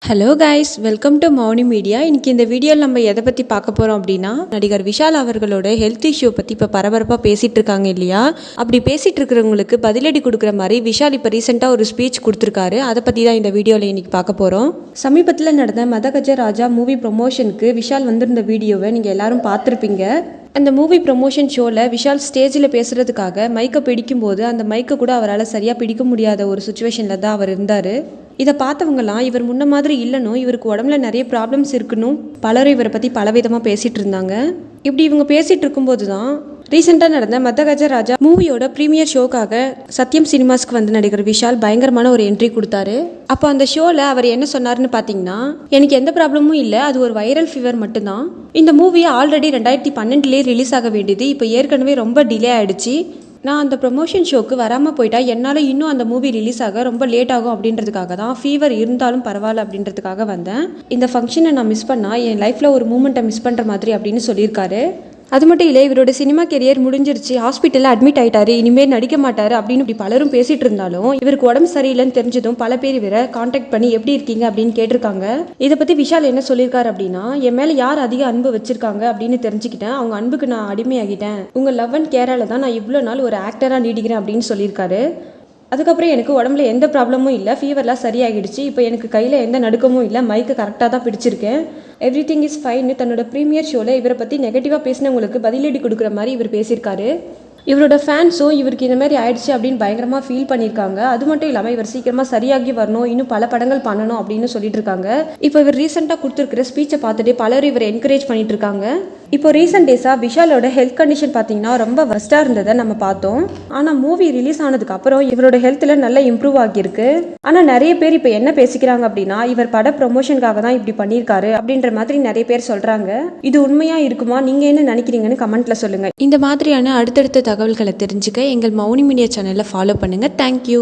Hello guys, welcome to Mouni media. இன்னைக்கு இந்த வீடியோவில் நம்ம எதை பற்றி பார்க்க போகிறோம் அப்படின்னா, நடிகர் விஷால் அவர்களோட ஹெல்த் இஷ்யூ பற்றி இப்போ பரபரப்பாக பேசிகிட்டு இருக்காங்க இல்லையா? அப்படி பேசிகிட்டு இருக்கிறவங்களுக்கு பதிலடி கொடுக்குற மாதிரி விஷால் இப்போ ரீசெண்டாக ஒரு ஸ்பீச் கொடுத்துருக்காரு. அதை பற்றி தான் இந்த வீடியோவில் இன்னைக்கு பார்க்க போகிறோம். சமீபத்தில் நடந்த மதகஜ ராஜா மூவி ப்ரொமோஷனுக்கு விஷால் வந்திருந்த வீடியோவை நீங்கள் எல்லாரும் பார்த்துருப்பீங்க. அந்த மூவி ப்ரொமோஷன் ஷோவில் விஷால் ஸ்டேஜில் பேசுகிறதுக்காக மைக்கை பிடிக்கும்போது அந்த மைக்கை கூட அவரால் சரியாக பிடிக்க முடியாத ஒரு சுச்சுவேஷனில் தான் அவர் இருந்தார். இதை பார்த்தவங்கலாம் இவர் முன்ன மாதிரி இல்லைனும், இவருக்கு உடம்புல நிறைய ப்ராப்ளம்ஸ் இருக்குன்னு பலரும் இவரை பற்றி பலவிதமாக பேசிகிட்டு இருந்தாங்க. இப்படி இவங்க பேசிகிட்டு இருக்கும்போது தான் ரீசெண்டாக நடந்த மதகஜ ராஜா மூவியோட ப்ரீமியர் ஷோக்காக சத்யம் சினிமாஸ்க்கு வந்து நடிகர் விஷால் பயங்கரமான ஒரு என்ட்ரி கொடுத்தாரு. அப்போ அந்த ஷோவில் அவர் என்ன சொன்னார்னு பார்த்தீங்கன்னா, எனக்கு எந்த ப்ராப்ளமும் இல்லை, அது ஒரு வைரல் ஃபீவர் மட்டும்தான். இந்த மூவி ஆல்ரெடி 2012 ரிலீஸ் ஆக வேண்டியது இப்போ ஏற்கனவே ரொம்ப டிலே ஆகிடுச்சு. நான் அந்த ப்ரொமோஷன் ஷோக்கு வராமல் போயிட்டா என்னால் இன்னும் அந்த மூவி ரிலீஸ் ஆக ரொம்ப லேட் ஆகும் அப்படின்றதுக்காக தான், ஃபீவர் இருந்தாலும் பரவாயில்ல அப்படின்றதுக்காக வந்தேன். இந்த ஃபங்க்ஷனை நான் மிஸ் பண்ணால் என் லைஃப்பில் ஒரு மூமெண்ட்டை மிஸ் பண்ணுற மாதிரி அப்படின்னு சொல்லியிருக்காரு. அது மட்டும் இல்லை, இவரோட சினிமா கெரியர் முடிஞ்சிருச்சு, ஹாஸ்பிட்டலில் அட்மிட் ஆகிட்டாரு, இனிமேல் நடிக்க மாட்டார் அப்படின்னு இப்படி பலரும் பேசிகிட்டு இருந்தாலும், இவருக்கு உடம்பு சரியில்லைன்னு தெரிஞ்சதும் பல பேர் இவரை காண்டாக்ட் பண்ணி எப்படி இருக்கீங்க அப்படின்னு கேட்டிருக்காங்க. இதை பற்றி விஷால் என்ன சொல்லியிருக்காரு அப்படின்னா, என் மேலே யார் அதிக அன்பு வச்சிருக்காங்க அப்படின்னு தெரிஞ்சுக்கிட்டேன், அவங்க அன்புக்கு நான் அடிமையாகிட்டேன், உங்கள் லவ் அண்ட் கேரால தான் நான் இவ்வளோ நாள் ஒரு ஆக்டராக நீடிக்கிறேன் அப்படின்னு சொல்லியிருக்காரு. அதுக்கப்புறம் எனக்கு உடம்புல எந்த ப்ராப்ளமும் இல்லை, ஃபீவர்லாம் சரியாகிடுச்சு, இப்போ எனக்கு கையில் எந்த நடுக்கமும் இல்லை, மைக்கு கரெக்டாக தான் பிடிச்சிருக்கேன், எவ்ரி திங் இஸ் ஃபைன்னு தன்னோட ப்ரீமியர் ஷோவில் இவரை பற்றி நெகட்டிவாக பேசினவங்களுக்கு பதிலடி கொடுக்குற மாதிரி இவர் பேசியிருக்காரு. இவரோட ஃபேன்ஸும் இவருக்கு இந்த மாதிரி ஆயிடுச்சு அப்படின்னு பயங்கரமாக ஃபீல் பண்ணியிருக்காங்க. அது மட்டும் இல்லாமல் இவர் சீக்கிரமாக சரியாகி வரணும், இன்னும் பல படங்கள் பண்ணணும் அப்படின்னு சொல்லிட்டு இருக்காங்க. இப்போ இவர் ரீசெண்டாக கொடுத்துருக்கிற ஸ்பீச்சை பார்த்துட்டு பலரும் இவர் என்கரேஜ் பண்ணிட்டு இருக்காங்க. இப்போ ரீசெண்ட் டேஸாக விஷாலோட ஹெல்த் கண்டிஷன் பார்த்தீங்கன்னா ரொம்ப வஸ்டாக இருந்ததை நம்ம பார்த்தோம். ஆனால் மூவி ரிலீஸ் ஆனதுக்கு அப்புறம் இவரோட ஹெல்த்தில் நல்லா இம்ப்ரூவ் ஆகியிருக்கு. ஆனால் நிறைய பேர் இப்போ என்ன பேசிக்கிறாங்க அப்படின்னா, இவர் பட ப்ரொமோஷனுக்காக தான் இப்படி பண்ணியிருக்காரு அப்படின்ற மாதிரி நிறைய பேர் சொல்கிறாங்க. இது உண்மையாக இருக்குமா, நீங்கள் என்ன நினைக்கிறீங்கன்னு கமெண்ட்ல சொல்லுங்கள். இந்த மாதிரியான அடுத்தடுத்த தகவல்களை தெரிஞ்சுக்க எங்கள் மௌனி மீடியா சேனலை ஃபாலோ பண்ணுங்கள். தேங்க்யூ.